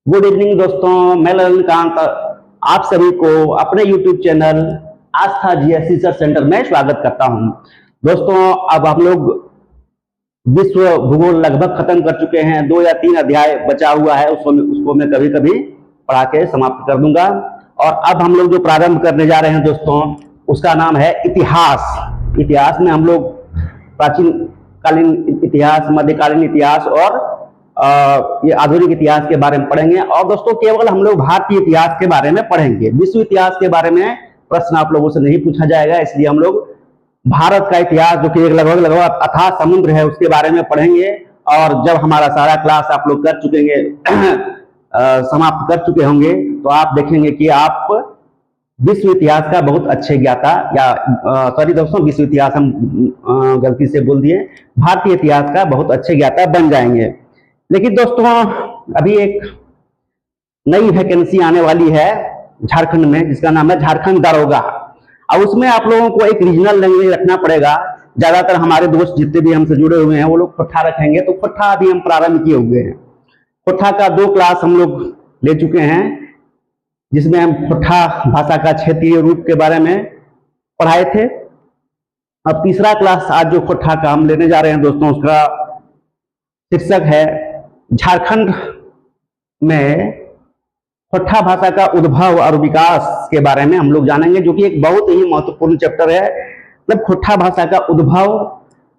Good evening दोस्तों, मैं ललितकांत आप सभी को अपने YouTube चैनल आस्था जीएस रिसर्च सेंटर में स्वागत करता हूं। दोस्तों, अब हम लोग विश्व भूगोल लगभग खत्म कर चुके हैं। 2 या 3 अध्याय बचा हुआ है, उसको मैं कभी कभी पढ़ा के समाप्त कर दूंगा। और अब हम लोग जो प्रारंभ करने जा रहे हैं दोस्तों, उसका नाम है इतिहास। इतिहास में हम लोग प्राचीन कालीन इतिहास, मध्यकालीन इतिहास और ये आधुनिक इतिहास के बारे में पढ़ेंगे। और दोस्तों, केवल हम लोग भारतीय इतिहास के बारे में पढ़ेंगे। विश्व इतिहास के बारे में प्रश्न आप लोगों से नहीं पूछा जाएगा, इसलिए हम लोग भारत का इतिहास, जो कि एक लगभग अथाह समुद्र है, उसके बारे में पढ़ेंगे। और जब हमारा सारा क्लास आप लोग कर चुकेंगे समाप्त कर चुके होंगे, तो आप देखेंगे कि आप विश्व इतिहास का बहुत अच्छे ज्ञाता, या सॉरी दोस्तों, विश्व इतिहास हम गलती से बोल दिए, भारतीय इतिहास का बहुत अच्छे ज्ञाता बन जाएंगे। लेकिन दोस्तों, अभी एक नई वैकेंसी आने वाली है झारखंड में, जिसका नाम है झारखंड दारोगा। अब उसमें आप लोगों को एक रीजनल लैंग्वेज रखना पड़ेगा। ज्यादातर हमारे दोस्त जितने भी हमसे जुड़े हुए हैं वो लोग खोट्ठा रखेंगे, तो खोट्ठा अभी हम प्रारंभ किए हुए हैं। खोट्ठा का 2 क्लास हम लोग ले चुके हैं, जिसमें हम खोट्ठा भाषा का क्षेत्रीय रूप के बारे में पढ़ाए थे। अब तीसरा क्लास आज जो खोट्ठा का हम लेने जा रहे हैं दोस्तों, उसका शीर्षक है झारखंड में खोट्ठा भाषा का उद्भव और विकास के बारे में हम लोग जानेंगे, जो कि एक बहुत ही महत्वपूर्ण चैप्टर है। मतलब खोट्ठा भाषा का उद्भव,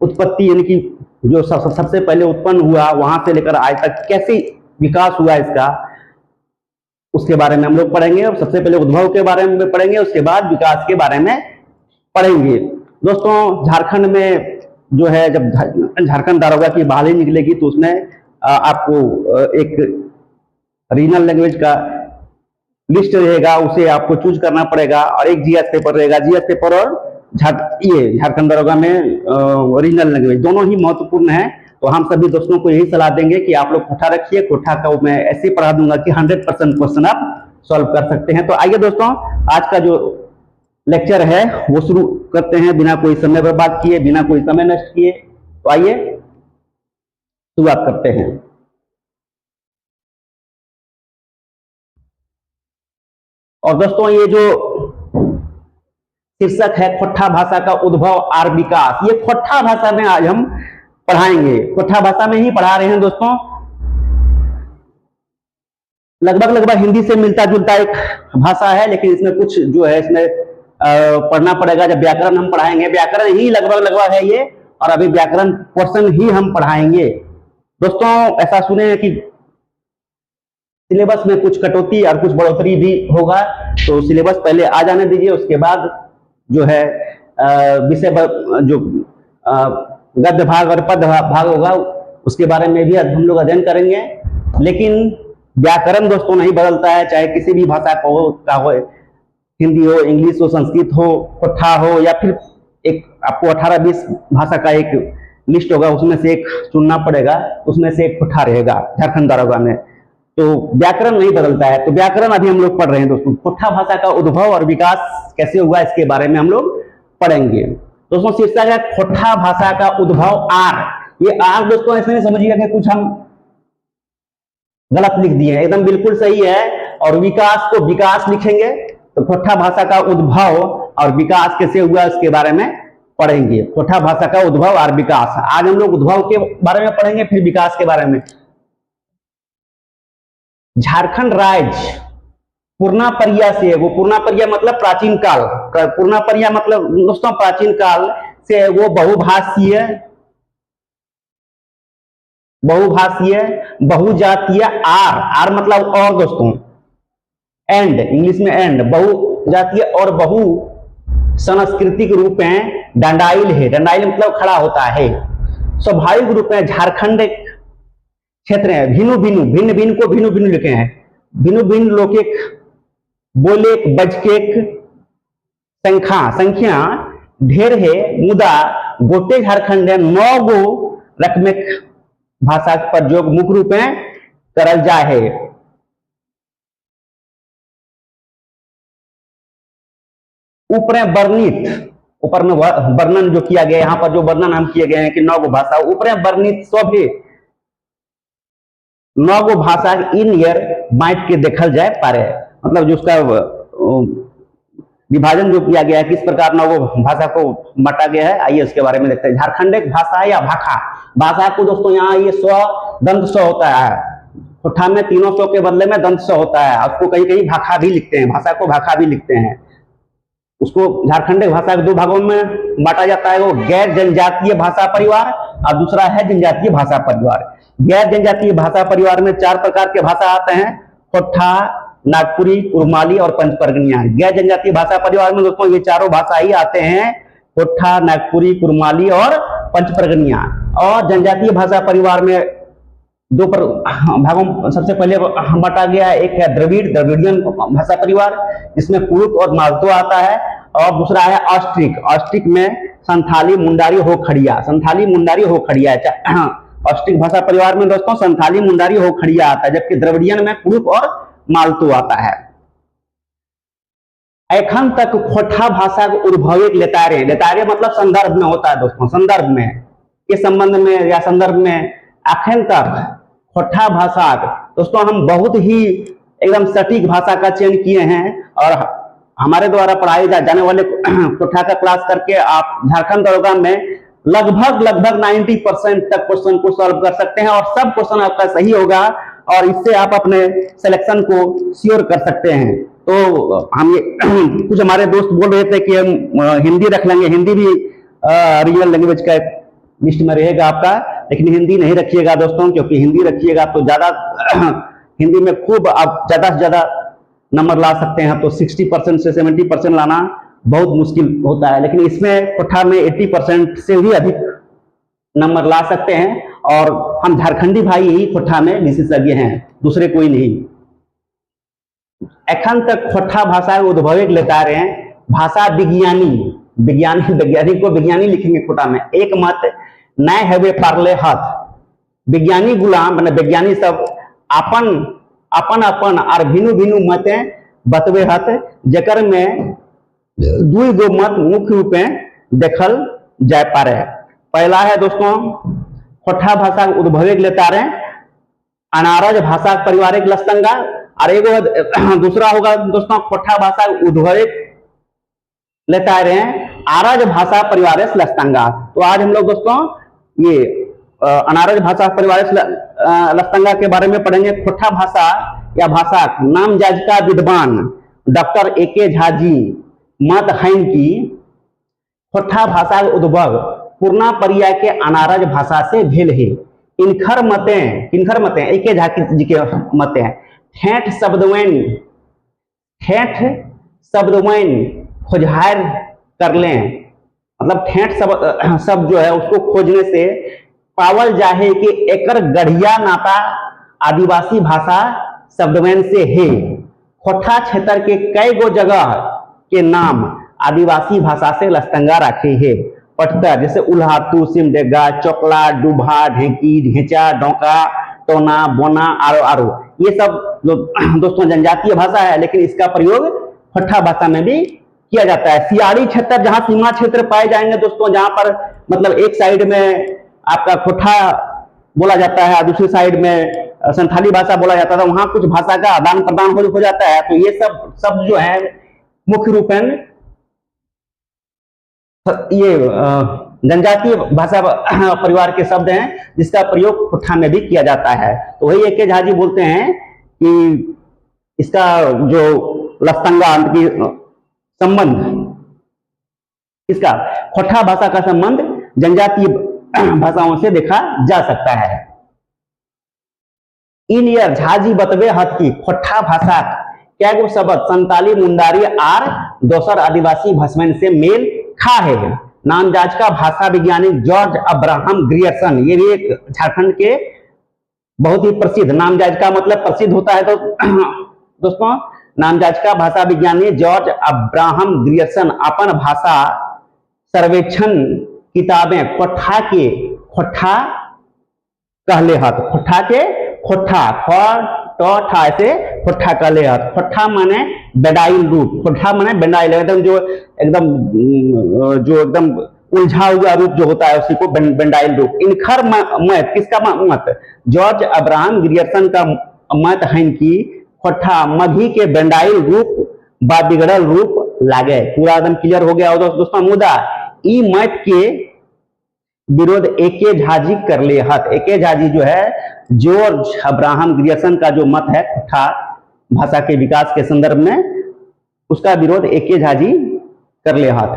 उत्पत्ति, यानी कि जो सबसे पहले उत्पन्न हुआ, वहां से लेकर आज तक कैसे विकास हुआ इसका, उसके बारे में हम लोग पढ़ेंगे। और सबसे पहले उद्भव के बारे में पढ़ेंगे, उसके बाद विकास के बारे में पढ़ेंगे। दोस्तों, झारखंड में जो है, जब झारखंड दारोगा की बहाली निकलेगी, तो उसमें आपको एक रीजनल लैंग्वेज का लिस्ट रहेगा, उसे आपको चूज करना पड़ेगा। और एक जीएस पेपर रहेगा, जीएस पेपर और ये झारखंड दारोगा में रीजनल लैंग्वेज दोनों ही महत्वपूर्ण है। तो हम सभी दोस्तों को यही सलाह देंगे कि आप लोग खोट्ठा रखिए। खोट्ठा का मैं ऐसे पढ़ा दूंगा कि 100% क्वेश्चन आप सॉल्व कर सकते हैं। तो आइए दोस्तों, आज का जो लेक्चर है वो शुरू करते हैं, बिना कोई समय बर्बाद किए, बिना कोई समय नष्ट किए। तो आइए शुरुआत करते हैं। और दोस्तों, ये जो शीर्षक है खोट्ठा भाषा का उद्भव और विकास, ये खोट्ठा भाषा में आज हम पढ़ाएंगे। खोट्ठा भाषा में ही पढ़ा रहे हैं दोस्तों। लगभग हिंदी से मिलता जुलता एक भाषा है, लेकिन इसमें कुछ जो है इसमें पढ़ना पड़ेगा। जब व्याकरण हम पढ़ाएंगे, व्याकरण ही लगभग है ये, और अभी व्याकरण पोर्शन ही हम पढ़ाएंगे। दोस्तों, ऐसा सुने कि सिलेबस में कुछ कटौती और कुछ बढ़ोतरी भी होगा, तो सिलेबस पहले आ जाने दीजिए, उसके बाद जो है विषय जो गद्य भाग और पद भाग होगा, उसके बारे में भी हम लोग अध्ययन करेंगे। लेकिन व्याकरण दोस्तों नहीं बदलता है, चाहे किसी भी भाषा का हो, हिंदी हो, इंग्लिश हो, संस्कृत हो, खोट्ठा हो, या फिर एक आपको 18-20 भाषा का एक लिस्ट होगा, उसमें से एक चुनना पड़ेगा, उसमें से एक खोट्ठा रहेगा झारखंड दारोगा में। तो व्याकरण नहीं बदलता है। तो व्याकरण अभी हम लोग पढ़ रहे हैं दोस्तों। खोट्ठा भाषा का उद्भव और विकास कैसे हुआ, इसके बारे में हम लोग पढ़ेंगे। दोस्तों, शीर्षक है खोट्ठा भाषा का उद्भव आर। ये आर दोस्तों ऐसे नहीं समझिएगा कि कुछ हम गलत लिख दिए हैं, एकदम बिल्कुल सही है। और विकास को विकास लिखेंगे। तो खोट्ठा भाषा का उद्भव और विकास कैसे हुआ, इसके बारे में पढ़ेंगे। खोट्ठा भाषा का उद्भव और विकास, आज हम लोग उद्भव के बारे में पढ़ेंगे, फिर विकास के बारे में। झारखंड राज्य पूर्णापरिया से, वो पूर्णापरिया मतलब प्राचीन काल, पूर्णापरिया मतलब दोस्तों प्राचीन काल से वो बहुभाषीय, बहुजातीय, आर मतलब और दोस्तों, एंड इंग्लिश में एंड, बहुजातीय और बहु सांस्कृतिक रूप में दंडाइल है। दंडाइल मतलब खड़ा होता है। स्वाभाविक रूप में झारखंड क्षेत्र है। भिन्न भिन्न को भिन्न लिखे हैं। भिन्न लोकेक बोलेक बजकेक संख्या ढेर है, मुदा गोटे झारखंड 9 गो रकमेक भाषा का प्रयोग मुख्य रूप में करल जाए है। ऊपर में वर्णन जो किया गया, यहाँ पर जो वर्णन हम किए गए हैं कि 9 गो भाषा, ऊपर वर्णित सभ्य 9 गो भाषा इन ईयर बांट के देखल जाए पारे, मतलब जो उसका विभाजन जो किया गया है, किस प्रकार ना वो भाषा को बांटा गया है, आइए उसके बारे में देखते हैं। झारखंड एक भाषा या भाखा, भाषा को दोस्तों यहाँ ये स्व दंत स होता है, ठोठा में तीनों सौ के बदले में दंत स होता है, उसको कहीं कहीं भाखा भी लिखते हैं, भाषा को भाखा भी लिखते हैं। उसको झारखंड भाषा के दो भागों में बांटा जाता है, वो गैर जनजातीय भाषा परिवार और दूसरा है जनजातीय भाषा परिवार। गैर जनजातीय भाषा परिवार में 4 प्रकार के भाषा आते हैं, ठोठा, नागपुरी, कुरमाली और पंचपरगनिया। गैर जनजातीय भाषा परिवार में दोस्तों ये चारों भाषा ही आते हैं, ठोठा, नागपुरी, कुरमाली और पंचपरगनिया। और जनजातीय भाषा परिवार में 2 भागों सबसे पहले बांटा गया है, एक है द्रविडियन भाषा परिवार जिसमें कुरुक और मालतो आता है, और दूसरा है ऑस्ट्रिक। ऑस्ट्रिक में संथाली, मुंडारी, होखड़िया, संथाली, मुंडारी, होखड़िया। ऑस्ट्रिक भाषा परिवार में दोस्तों संथाली, मुंडारी, होखड़िया आता है, जबकि द्रविडियन में कुरुक और मालतो आता है। एखन तक खोठा भाषा को उद्भविक लेतारे, लेतारे मतलब संदर्भ में होता है दोस्तों, संदर्भ में, के संबंध में या संदर्भ में अखन तक खोठा भाषा दोस्तों हम बहुत ही एकदम सटीक भाषा का चयन किए हैं, और हमारे द्वारा पढ़ाए जाने वाले खोठा का क्लास करके आप झारखंड दरोगा में लगभग 90% तक क्वेश्चन को सॉल्व कर सकते हैं, और सब क्वेश्चन आपका सही होगा, और इससे आप अपने सिलेक्शन को श्योर कर सकते हैं। तो हम ये कुछ हमारे दोस्त बोल रहे थे कि हम हिंदी रख लेंगे, हिंदी भी रीजनल लैंग्वेज का लिस्ट में रहेगा आपका, लेकिन हिंदी नहीं रखिएगा दोस्तों, क्योंकि हिंदी रखिएगा तो ज्यादा हिंदी में खूब आप ज्यादा से ज्यादा नंबर ला सकते हैं, तो 60% से 70% लाना बहुत मुश्किल होता है, लेकिन इसमें कोठा में 80% से भी अधिक नंबर ला सकते हैं, और हम झारखंडी भाई ही खोठा में विशेषज्ञ हैं, दूसरे कोई नहीं। एखन तक खोठा भाषा उद्भविक लेता रहे हैं, भाषा विज्ञानी, वैज्ञानिक को विज्ञानी लिखेंगे खोठा में, एक मत नए हवे पार्ले हथ, विज्ञानी गुलाम मैंने वैज्ञानिक सब अपन अपन अपन और भिन्न भिन्न मते बतवे हथ, जकर में 2 मत मुख्य रूप में देखल जाए पारे। पहला है दोस्तों खोठा भाषा उद्भविक लेता रहे अनारज भाषा पारिवारिक लस्तंगा, और एगो दूसरा होगा दोस्तों खोठा भाषा उद्भविक लेता रहे आरज भाषा पारिवारिक लस्तंगा। तो आज हम लोग दोस्तों ये अनारज भाषा पारिवारिक लस्तंगा के बारे में पढ़ेंगे। खोठा भाषा या भाषा नाम जाजका विद्वान डॉक्टर ए.के. झा जी मत हैं कि खोठा भाषा उद्भव पूर्णा परिया के अनारज भाषा से भेल है। किनखर मते ए.के. झा जी के मते ठेठ शब्दवैन खोजहार कर लें, मतलब ठेठ शब्द जो है उसको खोजने से पावल जाहे कि एकर गढ़िया नाता आदिवासी भाषा शब्दवैन से है। खोठा क्षेत्र के कई गो जगह के नाम आदिवासी भाषा से लस्तंगा रखे है। पटतर जैसे उल्हातू, सिमडेगा, चोकला, डूभा, ढेकी, ढेचा, डोका, टोना, बोना, आरो ये सब दोस्तों जनजातीय भाषा है, लेकिन इसका प्रयोग खोठा भाषा में भी किया जाता है। सियाड़ी क्षेत्र जहां सीमा क्षेत्र पाए जाएंगे दोस्तों, जहां पर मतलब एक साइड में आपका खोठा बोला जाता है, दूसरी साइड में संथाली भाषा बोला जाता है, वहां कुछ भाषा का आदान प्रदान हो जाता है। तो ये सब शब्द जो है मुख्य रूप में ये जनजातीय भाषा परिवार के शब्द हैं, जिसका प्रयोग खोठा में भी किया जाता है। तो वही ए.के. झा जी बोलते हैं कि इसका जो लस्तंगा की संबंध, इसका खोठा भाषा का संबंध जनजातीय भाषाओं से देखा जा सकता है। इलियर झाजी बतवे हत की खोठा भाषा क्या गो शब्द संताली, मुंडारी आर दोसर आदिवासी भाषाओं से मेल खा है। नाम जाज का भाषा वैज्ञानिक जॉर्ज अब्राहम ग्रियर्सन, ये भी एक झारखंड के बहुत ही प्रसिद्ध, नाम जाज का मतलब प्रसिद्ध होता है, तो दोस्तों नाम जाज का भाषा विज्ञानी जॉर्ज अब्राहम ग्रियर्सन अपन भाषा सर्वेक्षण किताबें खोठा कहले हत, खोठा के खोठा ठा से खोठा कहले हत। खोठा माने बेडाइल रूप, खोठा माने बेडाइल एकदम जो एकदम उलझा हुआ रूप जो होता है उसी को बेंडाइल रूप। इनखर मत, किसका मत? जॉर्ज अब्राहम ग्रियर्सन का मत है कि खोठा मघी के बेंडाइल रूप व बिगड़ल रूप लागे। पूरा एकदम क्लियर हो गया दोस्तों मुद्दा। ई मत के विरोध एके झाजी कर ले हत। एके झाजी जो है जॉर्ज अब्राहम ग्रियर्सन का जो मत है खोठा भाषा के विकास के संदर्भ में, उसका विरोध एके झाजी कर ले हत।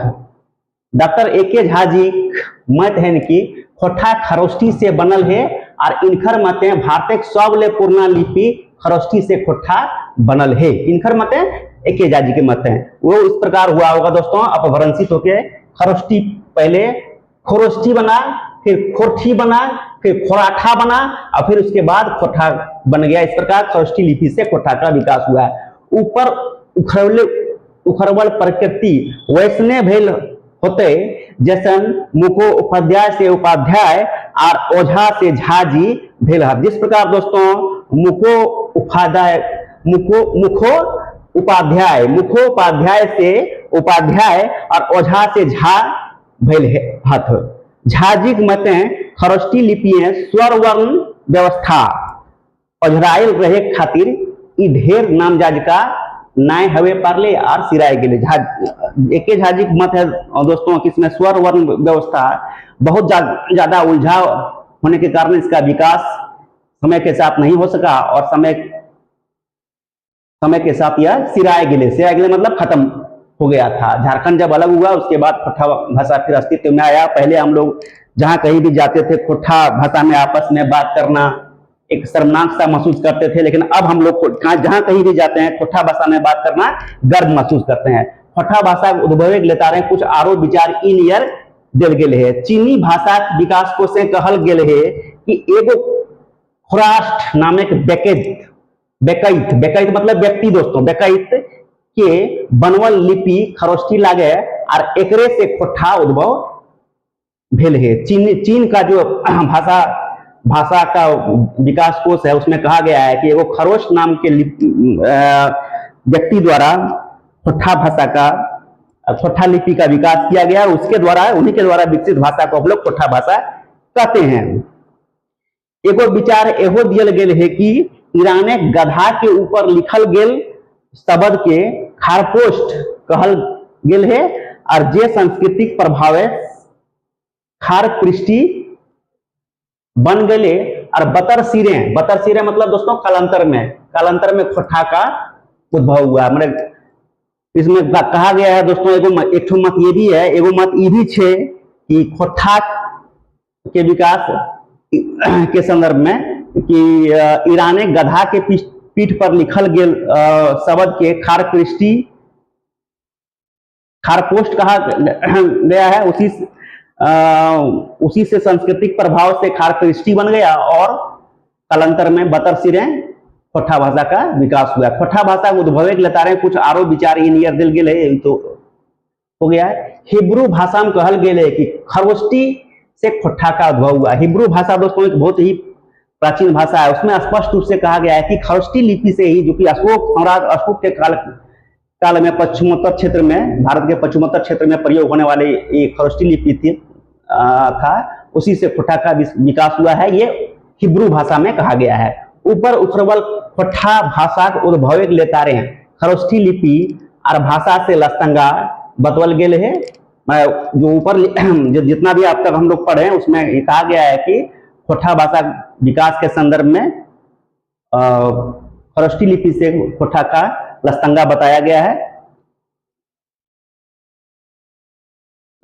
डॉक्टर एके झाजी मत है कि खोठा खरोष्ठी से बनल है और इनखर मते भारत सबले पूर्णा लिपि खरोष्ठी से खोठा बनल है। इनखर मते एके झाजी के मत हैं। वो इस प्रकार हुआ होगा दोस्तों, अपभ्रंशित होके खरोष्ठी पहले खोरोष्ठी बना, फिर खोरठी बना, फिर खोराठा बना और फिर उसके बाद खोठा बन गया। इस प्रकार खरोष्ठी लिपि से खोठा का विकास हुआ है। ऊपर उखरवल प्रकृति वैसने भेल होते जैसन मुको उपाध्याय से उपाध्याय और ओझा से झाजी भेल है। जिस प्रकार दोस्तों मुखो उपाध्याय से उपाध्याय और ओझा से झा भेल हथ। झाजी मते खरोष्ठी लिपि स्वर वर्ण व्यवस्था ओझराइल रहे खातिर ई ढेर नामजाज का नाय हवे पारले और सिराय गेले। एके झाजी मत है दोस्तों कि इसमें स्वर वर्ण व्यवस्था बहुत ज्यादा उलझाव होने के कारण इसका विकास समय के साथ नहीं हो सका और समय के साथ यह सिराय गेले मतलब खत्म हो गया था। झारखंड जब अलग हुआ उसके बाद खोठा भाषा फिर अस्तित्व में आया। पहले हम लोग जहां कहीं भी जाते थे खोठा भाषा में आपस में बात करना एक शर्मनाक सा महसूस करते थे, लेकिन अब हम लोग जहां कहीं भी जाते हैं खोठा भाषा में बात करना गर्व महसूस करते हैं। खोठा भाषा उद्भवे लेता रहे कुछ आरो विचार इन ईयर दिल गेल है। चीनी भाषा विकास को से कहल गेल है कि एगो खुराष्ट नामक बेकैत मतलब व्यक्ति दोस्तों, बेकैत के बनवल लिपि खरोष्ठी लागे और एकरे से खोठा उद्भव भेल है। चीन का जो भाषा का विकास कोश है उसमें कहा गया है कि एगो खरोश नाम के व्यक्ति द्वारा खोठा भाषा का खोठा लिपि का विकास किया गया। उसके द्वारा उन्हीं के द्वारा विकसित भाषा को हम लोग खोठा भाषा कहते हैं। एगो विचार एगो दियल गेल है कि ईराने गधा के ऊपर लिखल गेल शब्द के खारपोस्ट कहल गेल है और जे सांस्कृतिक प्रभाव खार पृष्ठी बन गए और बतर सिरे मतलब दोस्तों कालांतर में खोठा का उद्भव हुआ। मतलब इसमें कहा गया है दोस्तों एक मत ये भी है, एगो मत ये भी छे कि खोठा के विकास के संदर्भ में कि ईराने गधा के पीठ पर लिखल गेल शब्द के खारपोस्ट कहा गया है। उसी से सांस्कृतिक प्रभाव से खारपृष्ठी बन गया और कालांतर में बतर सिरे खोठा भाषा का विकास हुआ। खोठा भाषा उद्भवे के लेता रहे कुछ आरो विचार इन ईयर दिल गेल तो हो गया है। हिब्रू भाषा में कहल गेल है कि खरोष्ठी से खोठा का उद्भव हुआ। हिब्रू भाषा दोस्तों एक बहुत ही प्राचीन भाषा है, उसमें स्पष्ट रूप से कहा गया है कि खरोष्ठी लिपि से ही, जो कि अशोक सम्राट अशोक के काल में पश्चिमोत्तर क्षेत्र में, भारत के पश्चिमोत्तर क्षेत्र में प्रयोग होने वाले ये खरोष्ठी लिपि था, उसी से खोठा का विकास हुआ है। ये हिब्रू भाषा में कहा गया है। ऊपर उखरवल खोठा भाषा उद्भवे लेता रहे खरोष्ठी लिपि और भाषा से लस्तंगा बतवल गेल है। जो ऊपर जितना भी अब तक हम लोग पढ़े उसमें ये कहा गया है कि खोठा भाषा विकास के संदर्भ में खरोष्ठी लिपि से खोठा का लस्तंगा बताया गया है,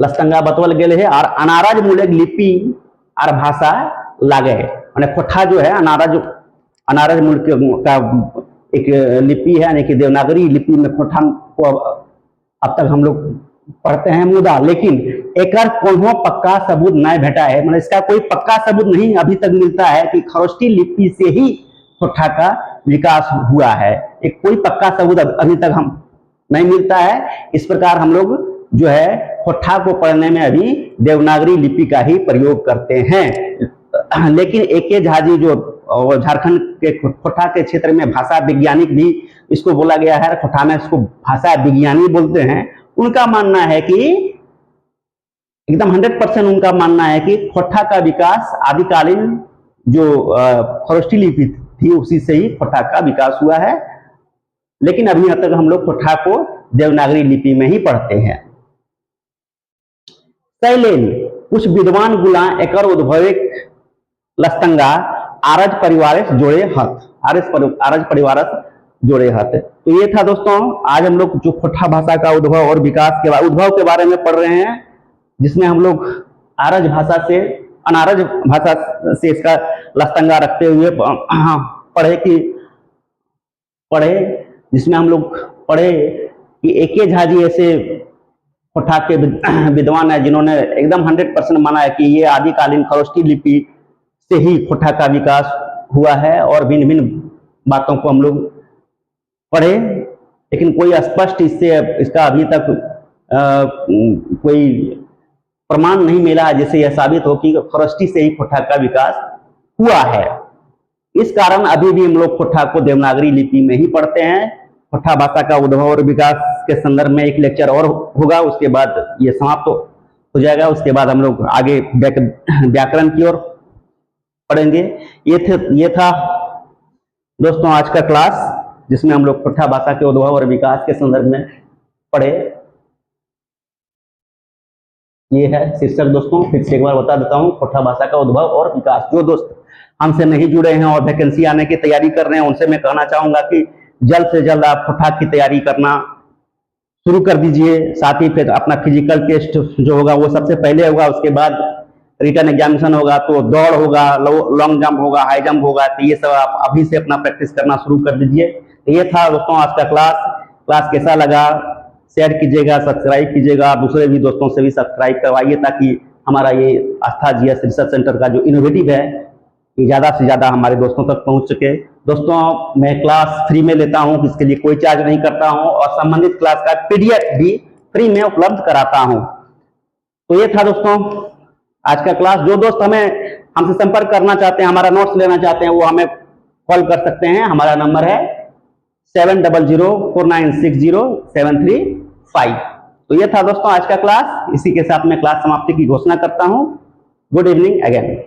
लस्तंगा बतवल गेल है। और अनारज मूलक लिपि और भाषा लागे है। खोठा जो है अनारज मूल का एक लिपि है, यानी कि देवनागरी लिपि में खोठा को अब तक हम लोग पढ़ते हैं मुदा, लेकिन एकर कोनो पक्का सबूत नहीं भेटा है। मतलब इसका कोई पक्का सबूत नहीं अभी तक मिलता है कि खरोष्ठी लिपि से ही खोठा का विकास हुआ है। एक कोई पक्का सबूत अभी तक हम नहीं मिलता है। इस प्रकार हम लोग जो है खोठा को पढ़ने में अभी देवनागरी लिपि का ही प्रयोग करते हैं। लेकिन एके झाजी जो झारखंड के खोठा के क्षेत्र में भाषा वैज्ञानिक भी इसको बोला गया है, खोठा में इसको भाषा विज्ञानी बोलते हैं। उनका मानना है कि एकदम 100% उनका मानना है कि खोठा का विकास आदिकालीन जो खरोष्ठी लिपि थी उसी से ही खोठा का विकास हुआ है। लेकिन अभी तक हम लोग कोठा को देवनागरी लिपि में ही पढ़ते हैं। शैलेन कुछ विद्वान गुला एकर उद्भविक लस्तंगा आरज परिवार जोड़े हथ, आरज परिवार जोड़े हथ। तो ये था दोस्तों, आज हम लोग जो खोटा भाषा का उद्भव और विकास के उद्भव के बारे में पढ़ रहे हैं, जिसमें हम लोग आरज भाषा से अनारज भाषा से इसका लस्तंगा रखते हुए पढ़े, जिसमें हम लोग पढ़े कि एके झा जी ऐसे खोटा के विद्वान है जिन्होंने एकदम 100% माना है कि ये आदिकालीन खरोष्ठी लिपि से ही खोटा का विकास हुआ है, और भिन्न भिन्न बातों को हम लोग पढ़े, लेकिन कोई स्पष्ट इसका अभी तक कोई प्रमाण नहीं मिला जिससे यह साबित हो कि खरोष्ठी से ही खोटा का विकास हुआ है। इस कारण अभी भी हम लोग खोटा को देवनागरी लिपि में ही पढ़ते हैं। खोटा भाषा का उद्भव और विकास के संदर्भ में एक लेक्चर और होगा, उसके बाद ये समाप्त हो जाएगा। उसके बाद हम लोग आगे व्याकरण की ओर पढ़ेंगे। ये था दोस्तों आज का क्लास, जिसमें हम लोग खोटा भाषा के उद्भव और विकास के संदर्भ में पढ़े। ये है शीर्षक दोस्तों, फिर से एक बार बता देता हूँ, खोटा भाषा का उद्भव और विकास। जो दोस्त हमसे नहीं जुड़े हैं और वैकेंसी आने की तैयारी कर रहे हैं, उनसे मैं कहना चाहूंगा कि जल्द से जल्द आप खोटा की तैयारी करना शुरू कर दीजिए। साथ ही फिर अपना फिजिकल टेस्ट जो होगा वो सबसे पहले होगा, उसके बाद रिटर्न एग्जामिनेशन होगा, तो दौड़ होगा, लॉन्ग जंप होगा, हाई जंप होगा। तो ये सब आप अभी से अपना प्रैक्टिस करना शुरू कर दीजिए। तो ये था दोस्तों आज का क्लास कैसा लगा शेयर कीजिएगा, सब्सक्राइब कीजिएगा, दूसरे भी दोस्तों से भी सब्सक्राइब करवाइए, ताकि हमारा ये आस्था जीएस रिसर्च सेंटर का जो इनोवेटिव है ये ज़्यादा से ज़्यादा हमारे दोस्तों तक पहुंच सके। दोस्तों मैं क्लास फ्री में लेता हूं, इसके लिए कोई चार्ज नहीं करता हूं, और संबंधित क्लास का पीडीएफ भी फ्री में उपलब्ध कराता हूं। तो ये था दोस्तों आज का क्लास। जो दोस्त हमसे संपर्क करना चाहते हैं, हमारा नोट्स लेना चाहते हैं, वो हमें कॉल कर सकते हैं। हमारा नंबर है 7004960735। तो ये था दोस्तों आज का क्लास। इसी के साथ मैं क्लास समाप्ति की घोषणा करता हूं। Good evening again.